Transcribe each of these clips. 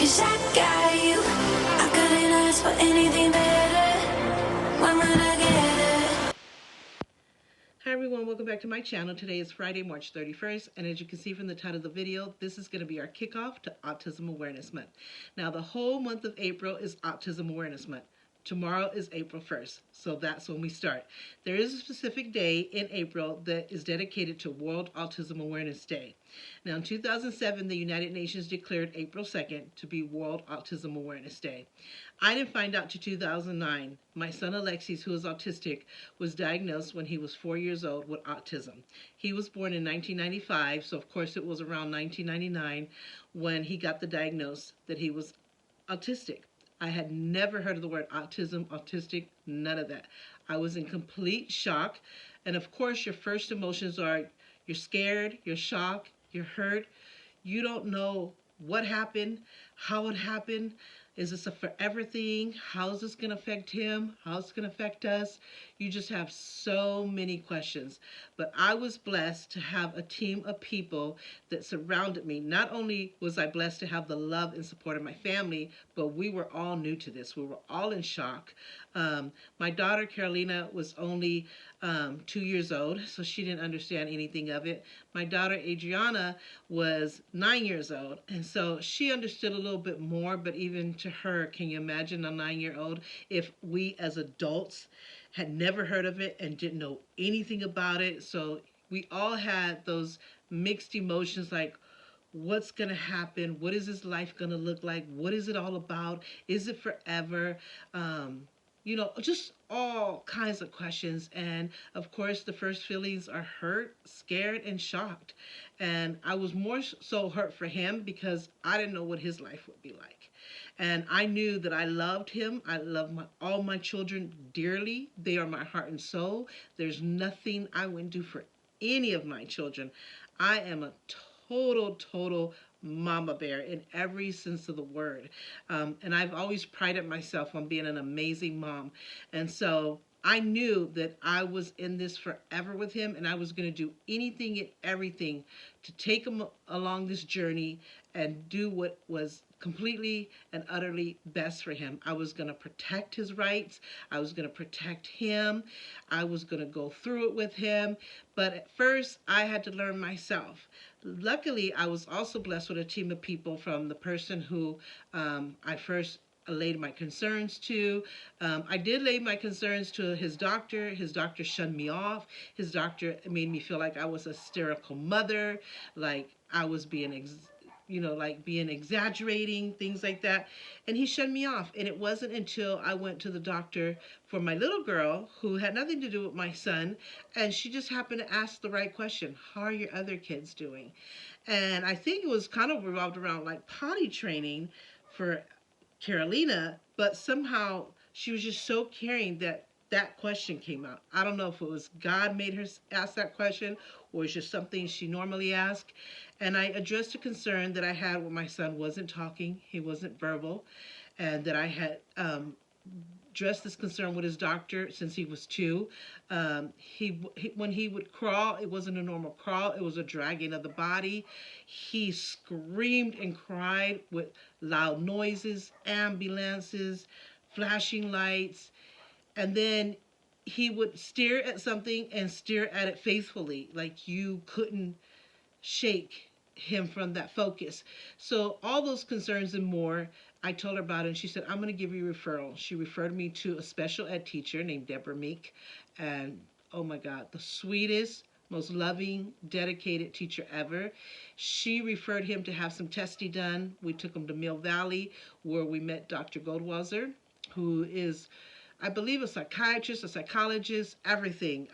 'cause I got you. I couldn't ask for anything better. When will I get it? Hi everyone, welcome back to my channel. Today is Friday, March 31st, and as you can see from the title of the video, this is going to be our kickoff to Autism Awareness Month. Now, the whole month of April is Autism Awareness Month. Tomorrow is April 1st, so that's when we start. There is a specific day in April that is dedicated to World Autism Awareness Day. Now, in 2007, the United Nations declared April 2nd to be World Autism Awareness Day. I didn't find out till 2009. My son Alexis, who is autistic, was diagnosed when he was 4 years old with autism. He was born in 1995, so of course it was around 1999 when he got the diagnosis that he was autistic. I had never heard of the word autism, autistic, none of that. I was in complete shock. And of course, your first emotions are you're scared, you're shocked, you're hurt. You don't know what happened, how it happened. Is this a forever thing? How is this going to affect him? How's it going to affect us? You just have so many questions. But I was blessed to have a team of people that surrounded me. Not only was I blessed to have the love and support of my family, but we were all new to this. We were all in shock. My daughter, Carolina, was only 2 years old, so she didn't understand anything of it. My daughter, Adriana, was 9 years old, and so she understood a little bit more, but even to her, can you imagine a 9-year-old if we as adults had never heard of it and didn't know anything about it? So we all had those mixed emotions like, what's going to happen? What is this life going to look like? What is it all about? Is it forever? Just all kinds of questions. And of course, the first feelings are hurt, scared, and shocked. And I was more so hurt for him because I didn't know what his life would be like. And I knew that I loved him. I love all my children dearly. They are my heart and soul. There's nothing I wouldn't do for any of my children. I am a total mama bear in every sense of the word. And I've always prided myself on being an amazing mom. And so I knew that I was in this forever with him, and I was going to do anything and everything to take him along this journey and do what was completely and utterly best for him. I was going to protect his rights. I was going to protect him. I was going to go through it with him. But at first, I had to learn myself. Luckily, I was also blessed with a team of people from the person who I first laid my concerns to. I did lay my concerns to his doctor. His doctor shunned me off. His doctor made me feel like I was a hysterical mother, like I was being exaggerating, things like that. And he shunned me off. And it wasn't until I went to the doctor for my little girl, who had nothing to do with my son, and she just happened to ask the right question: how are your other kids doing? And I think it was kind of revolved around like potty training for Carolina, but somehow she was just so caring that that question came out. I don't know if it was God made her ask that question or it's just something she normally asks. And I addressed a concern that I had when my son wasn't talking, he wasn't verbal, and that I had addressed this concern with his doctor since he was 2. When he would crawl, it wasn't a normal crawl, it was a dragging of the body. He screamed and cried with loud noises, ambulances, flashing lights, and then he would stare at something and stare at it faithfully, like you couldn't shake him from that focus. So all those concerns and more, I told her about it, and she said, I'm going to give you a referral. She referred me to a special ed teacher named Deborah Meek, and oh my God, the sweetest, most loving, dedicated teacher ever. She referred him to have some testing done. We took him to Mill Valley, where we met Dr. Goldwasser, who is, I believe, a psychiatrist, a psychologist, everything.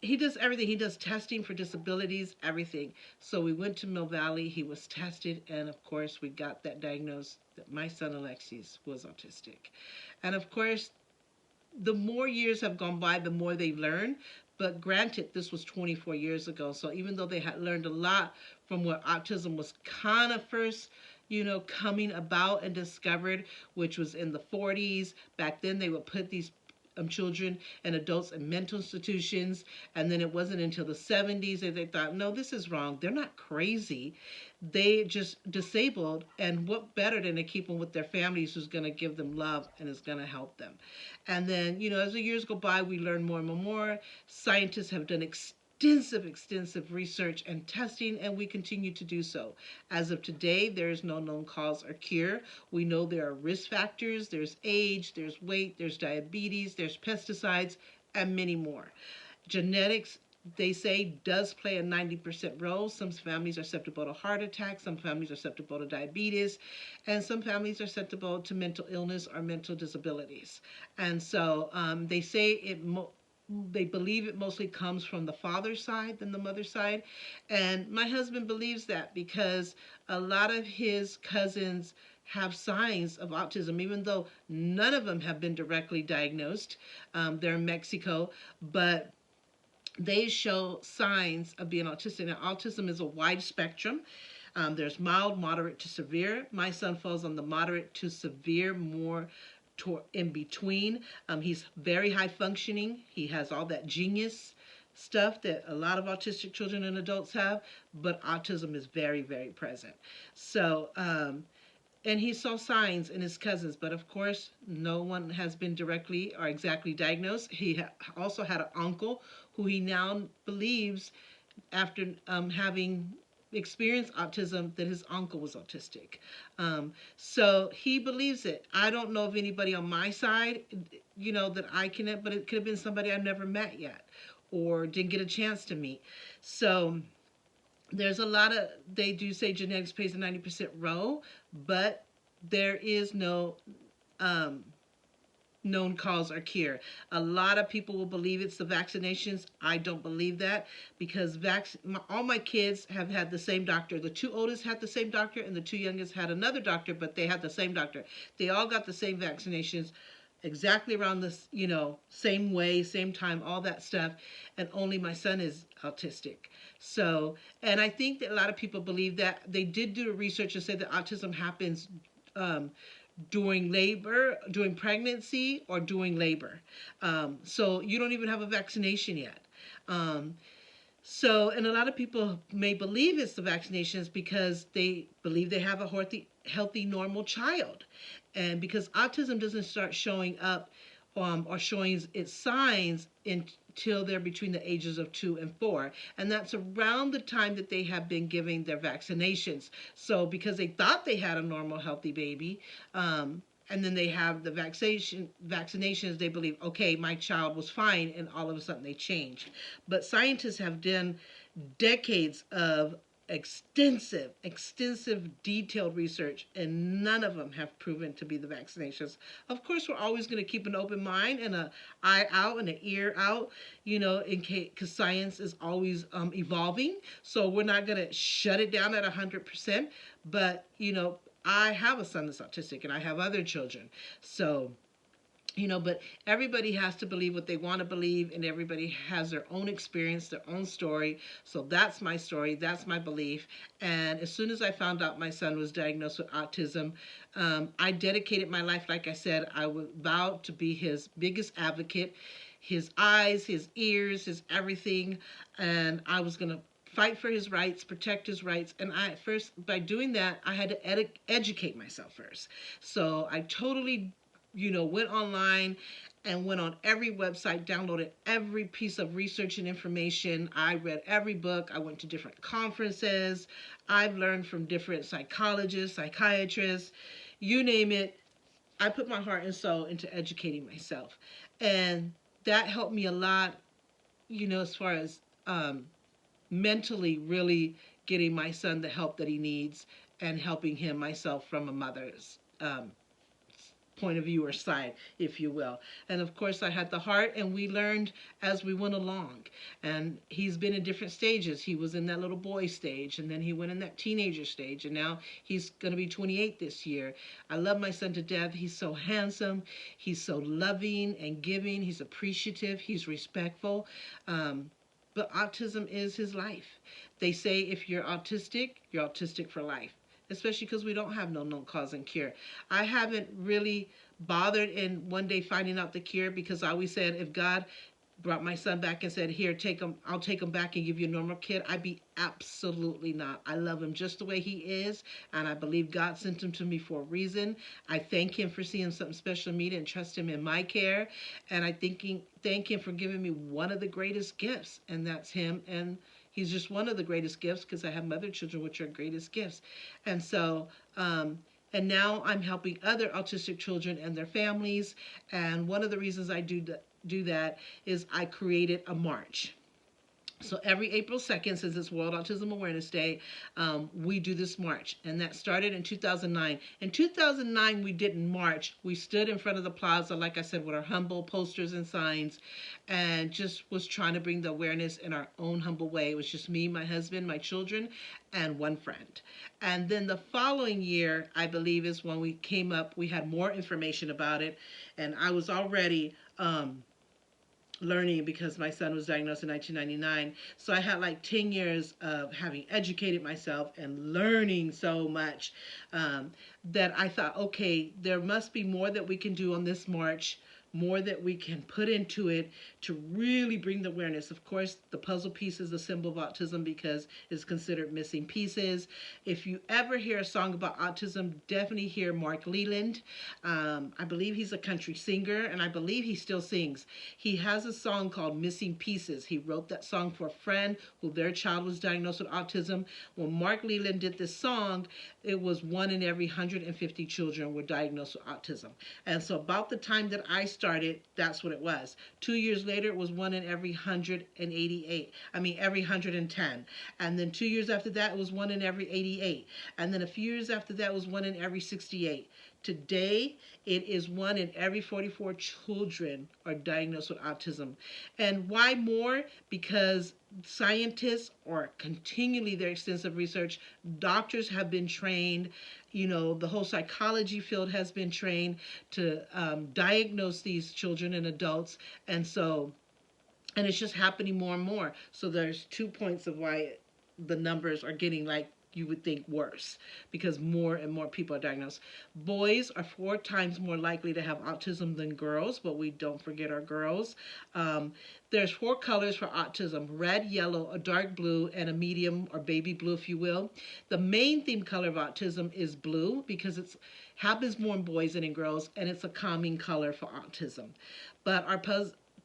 He does everything. He does testing for disabilities, everything. So we went to Mill Valley. He was tested, and of course, we got that diagnosis that my son Alexis was autistic. And of course, the more years have gone by, the more they learn. But granted, this was 24 years ago. So even though they had learned a lot from what autism was kind of first, coming about and discovered, which was in the 40s, back then they would put these children and adults in mental institutions. And then it wasn't until the 70s that they thought, no, this is wrong. They're not crazy. They just disabled. And what better than to keep them with their families who's going to give them love and is going to help them. And then, as the years go by, we learn more and more. Scientists have done extensive research and testing, and we continue to do so. As of today, there is no known cause or cure. We know there are risk factors. There's age, there's weight, there's diabetes, there's pesticides, and many more. Genetics, they say, does play a 90% role. Some families are susceptible to heart attacks, some families are susceptible to diabetes, and some families are susceptible to mental illness or mental disabilities. And so they say they believe it mostly comes from the father's side than the mother's side. And my husband believes that because a lot of his cousins have signs of autism, even though none of them have been directly diagnosed. They're in Mexico, but they show signs of being autistic. Now, autism is a wide spectrum. There's mild, moderate to severe. My son falls on the moderate to severe, more in between. He's very high functioning. He has all that genius stuff that a lot of autistic children and adults have, but autism is very, very present. So, and he saw signs in his cousins, but of course, no one has been directly or exactly diagnosed. He also had an uncle who he now believes, after having experienced autism, that his uncle was autistic. So he believes it. I don't know of anybody on my side, that I can, but it could have been somebody I've never met yet or didn't get a chance to meet. So there's a lot of, they do say genetics plays a 90% role, but there is no known cause or cure. A lot of people will believe it's the vaccinations. I don't believe that because all my kids have had the same doctor. The two oldest had the same doctor and the two youngest had another doctor, but they had the same doctor. They all got the same vaccinations exactly around this, same way, same time, all that stuff. And only my son is autistic. So, and I think that a lot of people believe that. They did do research and say that autism happens during labor, during pregnancy, or during labor. So you don't even have a vaccination yet. So, and a lot of people may believe it's the vaccinations because they believe they have a healthy, normal child. And because autism doesn't start showing up or showing its signs until they're between the ages of 2 and 4. And that's around the time that they have been giving their vaccinations. So because they thought they had a normal, healthy baby, and then they have the vaccinations, they believe, okay, my child was fine, and all of a sudden they changed. But scientists have done decades of extensive, detailed research, and none of them have proven to be the vaccinations. Of course, we're always going to keep an open mind and an eye out and an ear out, in case, because science is always evolving. So we're not going to shut it down at 100%. But I have a son that's autistic, and I have other children. So, but everybody has to believe what they want to believe, and everybody has their own experience, their own story. So that's my story, that's my belief. And as soon as I found out my son was diagnosed with autism, I dedicated my life, like I said, I vowed to be his biggest advocate, his eyes, his ears, his everything. And I was going to fight for his rights, protect his rights. And by doing that, I had to educate myself first. So I totally went online and went on every website, downloaded every piece of research and information. I read every book. I went to different conferences. I've learned from different psychologists, psychiatrists, you name it. I put my heart and soul into educating myself. And that helped me a lot, as far as mentally really getting my son the help that he needs and helping him myself from a mother's point of view or side, if you will. And of course, I had the heart, and we learned as we went along. And he's been in different stages. He was in that little boy stage, and then he went in that teenager stage, and now he's going to be 28 this year. I love my son to death. He's so handsome. He's so loving and giving. He's appreciative. He's respectful. But autism is his life. They say if you're autistic for life. especially because we don't have no known cause and cure. I haven't really bothered in one day finding out the cure, because I always said, if God brought my son back and said, here, take him, I'll take him back and give you a normal kid, I'd be absolutely not. I love him just the way he is, and I believe God sent him to me for a reason. I thank him for seeing something special in me and trust him in my care, and thank him for giving me one of the greatest gifts, and that's him. And he's just one of the greatest gifts, because I have other children which are greatest gifts. And so and now I'm helping other autistic children and their families. And one of the reasons I do that is I created a march. So every April 2nd, since it's World Autism Awareness Day, we do this march. And that started in 2009. In 2009, we didn't march. We stood in front of the plaza, like I said, with our humble posters and signs, and just was trying to bring the awareness in our own humble way. It was just me, my husband, my children, and one friend. And then the following year, I believe, is when we came up, we had more information about it. And I was already learning, because my son was diagnosed in 1999. So I had like 10 years of having educated myself and learning so much, that I thought, okay, there must be more that we can do on this march, more that we can put into it to really bring the awareness. Of course, the puzzle piece is the symbol of autism, because it's considered missing pieces. If you ever hear a song about autism, definitely hear Mark Leland. I believe he's a country singer, and I believe he still sings. He has a song called Missing Pieces. He wrote that song for a friend who their child was diagnosed with autism. When Mark Leland did this song, it was 1 in every 150 children were diagnosed with autism. And so about the time that I started, that's what it was. 2 years later, it was 1 in every 188. Every 110. And then 2 years after that, it was 1 in every 88. And then a few years after that, it was 1 in every 68. Today, it is 1 in every 44 children are diagnosed with autism. And why more? Because scientists are continually their extensive research. Doctors have been trained. The whole psychology field has been trained to diagnose these children and adults. And it's just happening more and more. So there's 2 points of why the numbers are getting, like you would think, worse, because more and more people are diagnosed. Boys are 4 times more likely to have autism than girls, but we don't forget our girls. There's 4 colors for autism: red, yellow, a dark blue, and a medium or baby blue, if you will. The main theme color of autism is blue, because it happens more in boys than in girls, and it's a calming color for autism. But our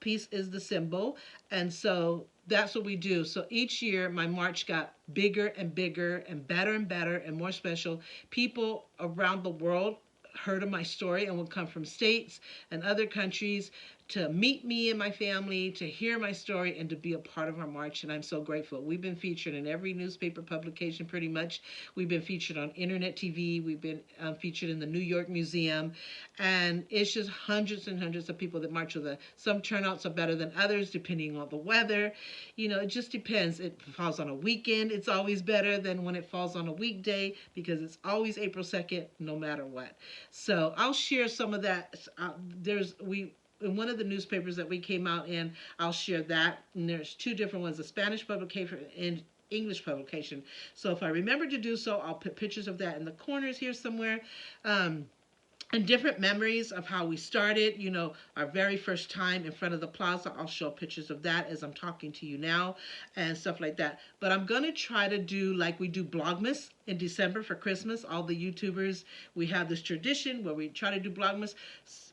piece is the symbol, and so that's what we do. So each year my march got bigger and bigger and better and more special. People around the world heard of my story and would come from states and other countries to meet me and my family, to hear my story, and to be a part of our march. And I'm so grateful. We've been featured in every newspaper publication pretty much. We've been featured on internet TV. We've been featured in the New York Museum. And it's just hundreds and hundreds of people that march with us. Some turnouts are better than others depending on the weather. It just depends. It falls on a weekend, it's always better than when it falls on a weekday, because it's always April 2nd, no matter what. So I'll share some of that. In one of the newspapers that we came out in, I'll share that. And there's 2 different ones: a Spanish publication and English publication. So if I remember to do so, I'll put pictures of that in the corners here somewhere. And different memories of how we started, our very first time in front of the plaza. I'll show pictures of that as I'm talking to you now and stuff like that. But I'm going to try to do like we do Vlogmas in December for Christmas. All the YouTubers, we have this tradition where we try to do Vlogmas.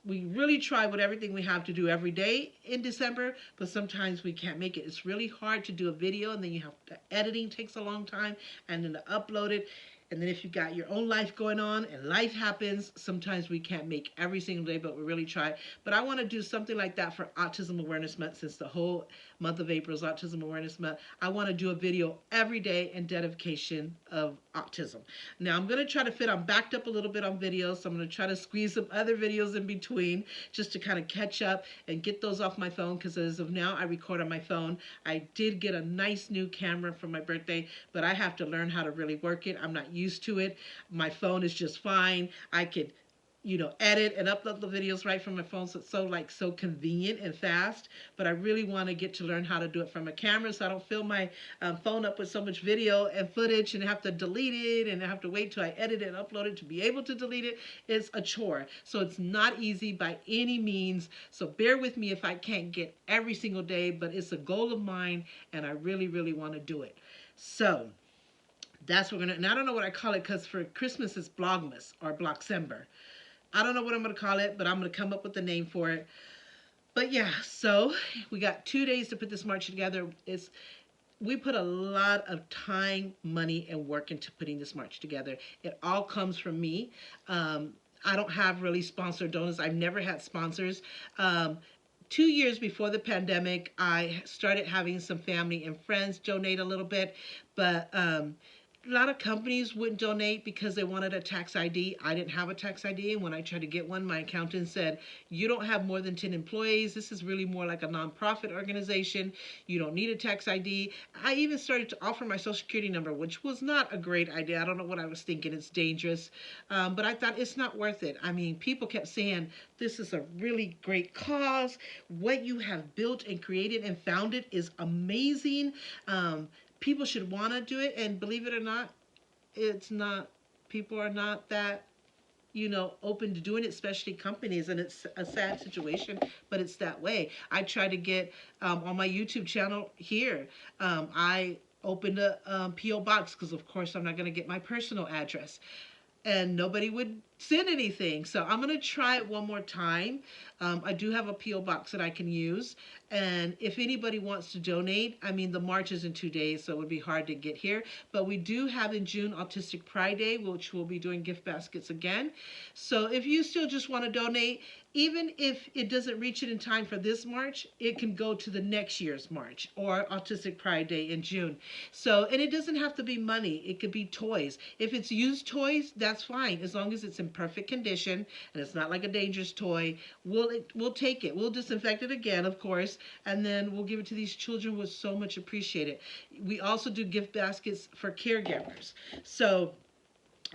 We really try with everything we have to do every day in December, but sometimes we can't make it. It's really hard to do a video, and then editing takes a long time, and then to upload it. And then if you've got your own life going on and life happens, sometimes we can't make every single day, but we really try. But I want to do something like that for Autism Awareness Month, since the whole month of April is Autism Awareness Month. I want to do a video every day in dedication of autism. Now I'm going to try to I'm backed up a little bit on videos, so I'm going to try to squeeze some other videos in between just to kind of catch up and get those off my phone, because as of now I record on my phone. I did get a nice new camera for my birthday, but I have to learn how to really work it. I'm not used to it. My phone is just fine. I could edit and upload the videos right from my phone. So it's so convenient and fast. But I really want to get to learn how to do it from a camera, so I don't fill my phone up with so much video and footage and have to delete it and have to wait till I edit it and upload it to be able to delete it. It's a chore. So it's not easy by any means. So bear with me if I can't get every single day, but it's a goal of mine and I really, really want to do it. So that's what we're gonna, and I don't know what I call it because for Christmas it's Vlogmas or Blocksember. I don't know what I'm going to call it, but I'm going to come up with a name for it. But yeah, so we got 2 days to put this march together. We put a lot of time, money, and work into putting this march together. It all comes from me. I don't have really sponsored donors. I've never had sponsors. 2 years before the pandemic, I started having some family and friends donate a little bit, but a lot of companies wouldn't donate because they wanted a tax ID. I didn't have a tax ID, and when I tried to get one, my accountant said, you don't have more than 10 employees. This is really more like a nonprofit organization. You don't need a tax ID. I even started to offer my social security number, which was not a great idea. I don't know what I was thinking. It's dangerous. But I thought it's not worth it. I mean, people kept saying, this is a really great cause. What you have built and created and founded is amazing. People should want to do it, and believe it or not, it's not. People are not that open to doing it, especially companies, and it's a sad situation, but it's that way. I try to get on my YouTube channel here. I opened a PO box because, of course, I'm not going to get my personal address, and nobody would send anything. So I'm going to try it one more time. I do have a P.O. box that I can use. And if anybody wants to donate, I mean, the march is in 2 days, so it would be hard to get here. But we do have in June Autistic Pride Day, which we'll be doing gift baskets again. So if you still just want to donate, even if it doesn't reach it in time for this March, it can go to the next year's March or Autistic Pride Day in June. So, and it doesn't have to be money. It could be toys. If it's used toys, that's fine, as long as it's in perfect condition and it's not like a dangerous toy. We'll take it. We'll disinfect it again, of course, and then we'll give it to these children. Was so much appreciated. We also do gift baskets for caregivers. So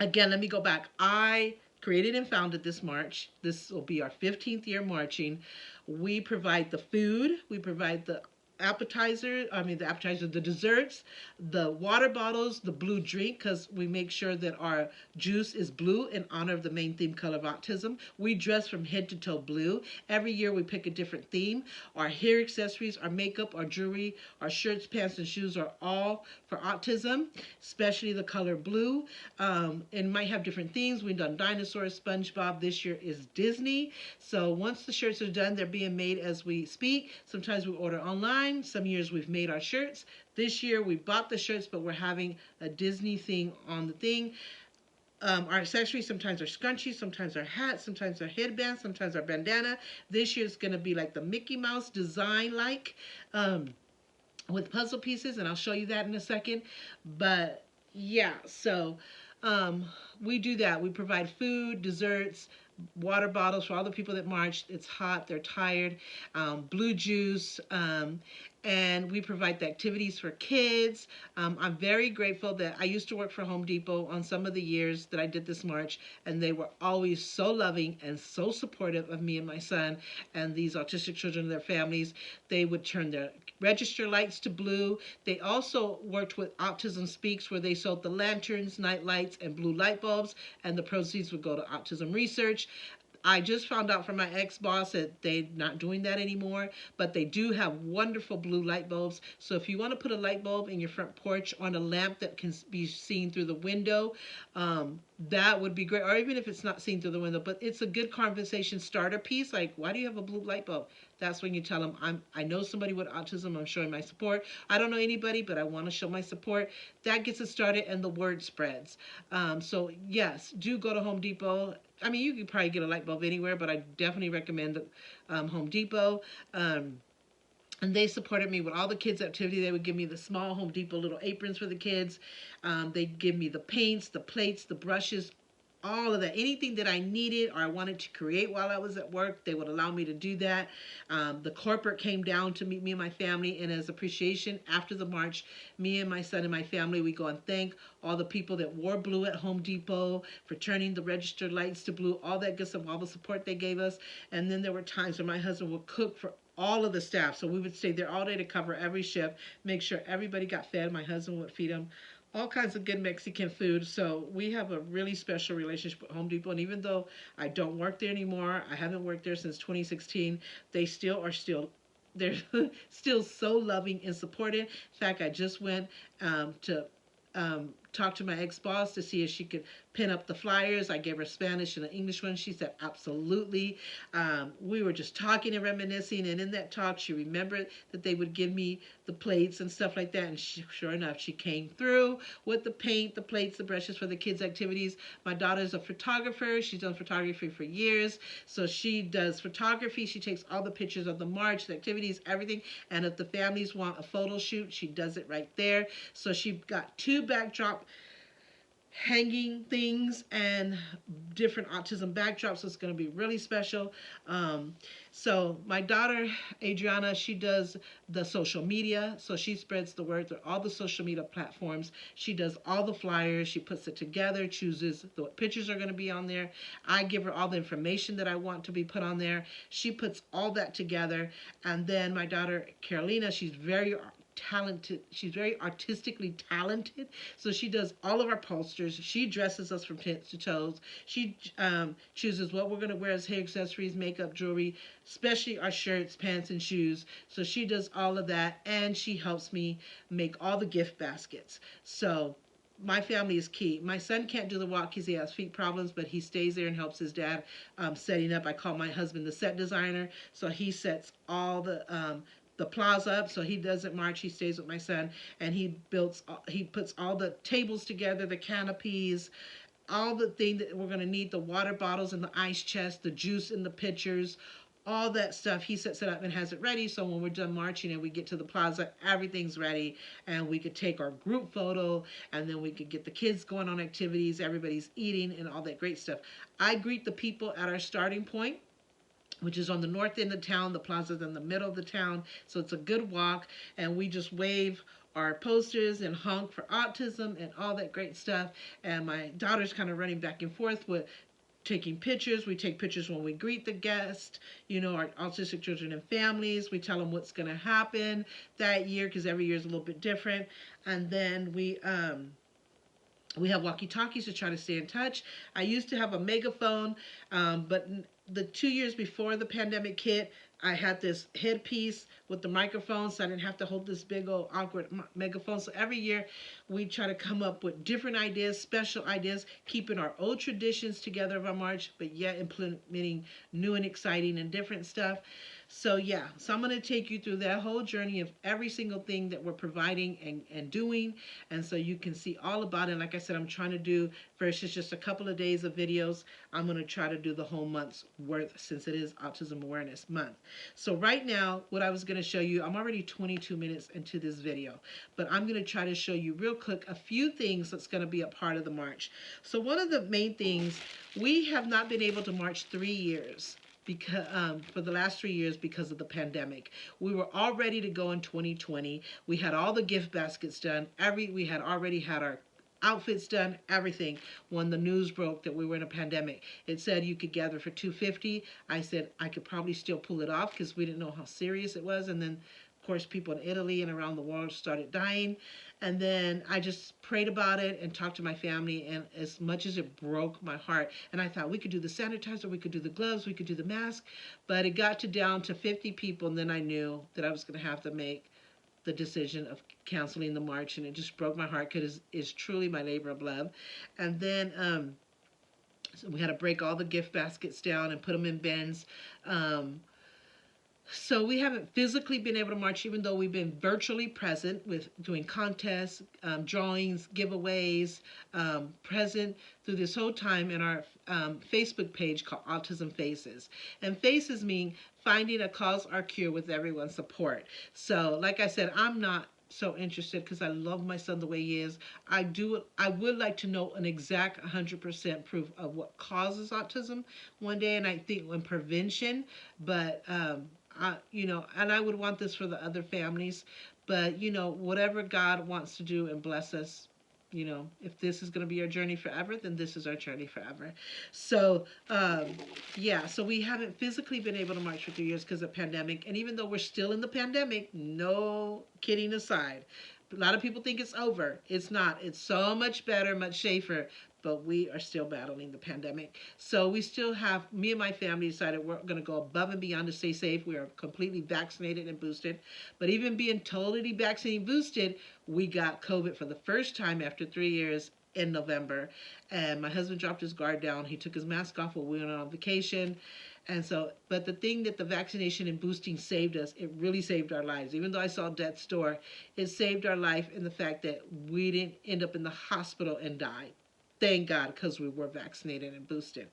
again, let me go back. I created and founded this march. This will be our 15th year marching. We provide the food. We provide the the desserts, the water bottles, the blue drink, because we make sure that our juice is blue in honor of the main theme color of autism. We dress from head to toe blue. Every year we pick a different theme. Our hair accessories, our makeup, our jewelry, our shirts, pants, and shoes are all for autism, especially the color blue. And might have different themes. We've done dinosaurs, SpongeBob. This year is Disney. So once the shirts are done, they're being made as we speak. Sometimes we order online. Some years we've made our shirts. This year we bought the shirts, but we're having a Disney thing on the thing. Our accessories sometimes are scrunchies, sometimes are hats, sometimes are headbands, sometimes are bandana. This year it's going to be like the Mickey Mouse design, with puzzle pieces, and I'll show you that in a second. But yeah, so we do that. We provide food, desserts, water bottles for all the people that marched. It's hot, they're tired, blue juice, and we provide the activities for kids. I'm very grateful that I used to work for Home Depot on some of the years that I did this march, and they were always so loving and so supportive of me and my son and these autistic children and their families. They would turn their register lights to blue. They also worked with Autism Speaks, where they sold the lanterns, night lights, and blue light bulbs, and the proceeds would go to autism research. I just found out from my ex-boss that they're not doing that anymore, but they do have wonderful blue light bulbs. So if you want to put a light bulb in your front porch on a lamp that can be seen through the window, that would be great. Or even if it's not seen through the window, but it's a good conversation starter piece. Like, why do you have a blue light bulb? That's when you tell them, I know somebody with autism, I'm showing my support. I don't know anybody, but I want to show my support. That gets it started, and the word spreads. So yes, do go to Home Depot. I mean, you could probably get a light bulb anywhere, but I definitely recommend Home Depot. And they supported me with all the kids' activity. They would give me the small Home Depot little aprons for the kids. They'd give me the paints, the plates, the brushes, all of that. Anything that I needed or I wanted to create while I was at work, they would allow me to do that. The corporate came down to meet me and my family, and as appreciation after the march, me and my son and my family, we go and thank all the people that wore blue at Home Depot for turning the registered lights to blue, all that good stuff, all the support they gave us. And then there were times when my husband would cook for all of the staff. So we would stay there all day to cover every shift, make sure everybody got fed. My husband would feed them all kinds of good Mexican food. So we have a really special relationship with Home Depot. And even though I don't work there anymore, I haven't worked there since 2016, they still they're still so loving and supportive. In fact, I just went to talk to my ex-boss to see if she could pin up the flyers. I gave her Spanish and an English one. She said absolutely. We were just talking and reminiscing, and in that talk she remembered that they would give me the plates and stuff like that, and sure enough she came through with the paint, the plates, the brushes for the kids activities. My daughter's a photographer. She's done photography for years, so she does photography. She takes all the pictures of the march, the activities, everything, and if the families want a photo shoot, she does it right there. So she got 2 backdrop hanging things and different autism backdrops. So it's going to be really special. So my daughter Adriana, she does the social media, so she spreads the word through all the social media platforms. She does all the flyers, she puts it together, chooses the pictures are going to be on there. I give her all the information that I want to be put on there. She puts all that together. And then my daughter Carolina, she's very talented. She's very artistically talented. So she does all of our posters. She dresses us from head to toes. She chooses what we're going to wear as hair accessories, makeup, jewelry, especially our shirts, pants, and shoes. So she does all of that, and she helps me make all the gift baskets. So my family is key. My son can't do the walk because he has feet problems, but he stays there and helps his dad setting up. I call my husband the set designer, so he sets all the plaza up. So he doesn't march. He stays with my son, and he puts all the tables together, the canopies, all the thing that we're gonna need, the water bottles and the ice chest, the juice in the pitchers, all that stuff. He sets it up and has it ready. So when we're done marching and we get to the plaza, everything's ready, and we could take our group photo, and then we could get the kids going on activities. Everybody's eating and all that great stuff. I greet the people at our starting point, which is on the north end of town. The plaza's in the middle of the town, so it's a good walk, and we just wave our posters and honk for autism and all that great stuff. And my daughter's kind of running back and forth with taking pictures. We take pictures when we greet the guest, our autistic children and families. We tell them what's going to happen that year, because every year is a little bit different. And then we have walkie-talkies to try to stay in touch. I used to have a megaphone, but the 2 years before the pandemic hit, I had this headpiece with the microphone, so I didn't have to hold this big old awkward megaphone. So every year we try to come up with different ideas, special ideas, keeping our old traditions together of our march, but yet implementing new and exciting and different stuff. So yeah, so I'm going to take you through that whole journey of every single thing that we're providing and doing, and so you can see all about it. Like I said, I'm trying to do versus just a couple of days of videos. I'm going to try to do the whole month's worth, since it is Autism Awareness Month. So right now, what I was going to show you, I'm already 22 minutes into this video, but I'm going to try to show you real quick a few things that's going to be a part of the march. So one of the main things, we have not been able to march 3 years because for the last 3 years because of the pandemic. We were all ready to go in 2020. We had all the gift baskets done. We had already had our outfits done, everything, when the news broke that we were in a pandemic. It said you could gather for 250. I said I could probably still pull it off because we didn't know how serious it was. And then, of course, people in Italy and around the world started dying. And then I just prayed about it and talked to my family, and as much as it broke my heart, and I thought we could do the sanitizer, we could do the gloves, we could do the mask, but it got down to 50 people, and then I knew that I was going to have to make the decision of canceling the march, and it just broke my heart because it's truly my labor of love. And then so we had to break all the gift baskets down and put them in bins. So we haven't physically been able to march, even though we've been virtually present with doing contests, drawings, giveaways, present through this whole time in our Facebook page called Autism Faces. And faces mean finding a cause or cure with everyone's support. So like I said, I'm not so interested because I love my son the way he is. I would like to know an exact 100% proof of what causes autism one day, and I think when prevention. But and I would want this for the other families. But whatever God wants to do and bless us, if this is going to be our journey forever, then this is our journey forever. So, yeah, so we haven't physically been able to march for 3 years because of pandemic. And even though we're still in the pandemic, no kidding aside, a lot of people think it's over. It's not. It's so much better, much safer, but we are still battling the pandemic. So we still have, me and my family decided we're going to go above and beyond to stay safe. We are completely vaccinated and boosted. But even being totally vaccinated and boosted, we got COVID for the first time after 3 years in November. And my husband dropped his guard down. He took his mask off while we went on vacation. And so, but the thing that the vaccination and boosting saved us, it really saved our lives. Even though I saw death's door, it saved our life in the fact that we didn't end up in the hospital and die. Thank God, because we were vaccinated and boosted.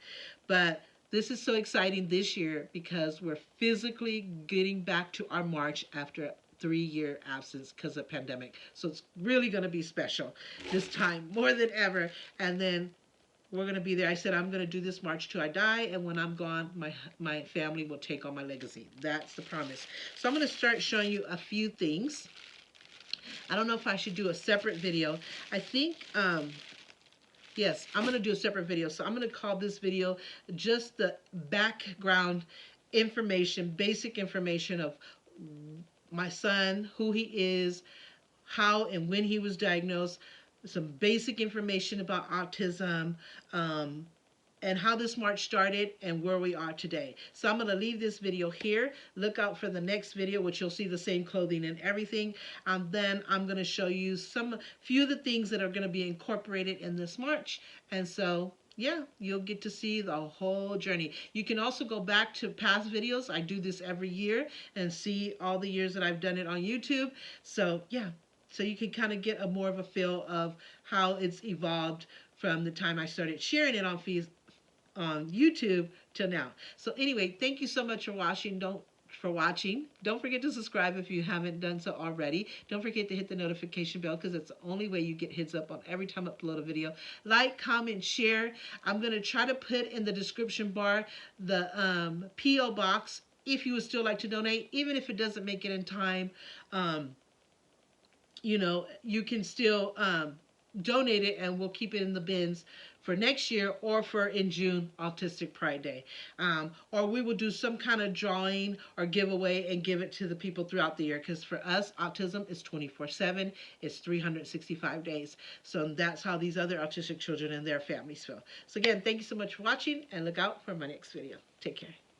But this is so exciting this year because we're physically getting back to our march after a 3 year absence because of pandemic. So it's really going to be special this time more than ever. And then we're going to be there. I said I'm going to do this march till I die, and when I'm gone, my family will take on my legacy. That's the promise. So I'm going to start showing you a few things. I don't know if I should do a separate video. I think yes, I'm going to do a separate video. So I'm going to call this video just the background information, basic information of my son, who he is, how and when he was diagnosed, some basic information about autism, and how this march started and where we are today. So I'm going to leave this video here. Look out for the next video, which you'll see the same clothing and everything. Then I'm going to show you few of the things that are going to be incorporated in this march. And so yeah, you'll get to see the whole journey. You can also go back to past videos. I do this every year and see all the years that I've done it on YouTube. So yeah, so you can kind of get more of a feel of how it's evolved from the time I started sharing it on YouTube till now. So anyway, thank you so much for watching. Don't forget to subscribe if you haven't done so already. Don't forget to hit the notification bell because it's the only way you get heads up on every time I upload a video. Like, comment, share. I'm going to try to put in the description bar the P.O. box if you would still like to donate, even if it doesn't make it in time. You can still donate it and we'll keep it in the bins for next year or for in June, Autistic Pride Day. Or we will do some kind of drawing or giveaway and give it to the people throughout the year because for us, autism is 24/7. It's 365 days. So that's how these other autistic children and their families feel. So again, thank you so much for watching and look out for my next video. Take care.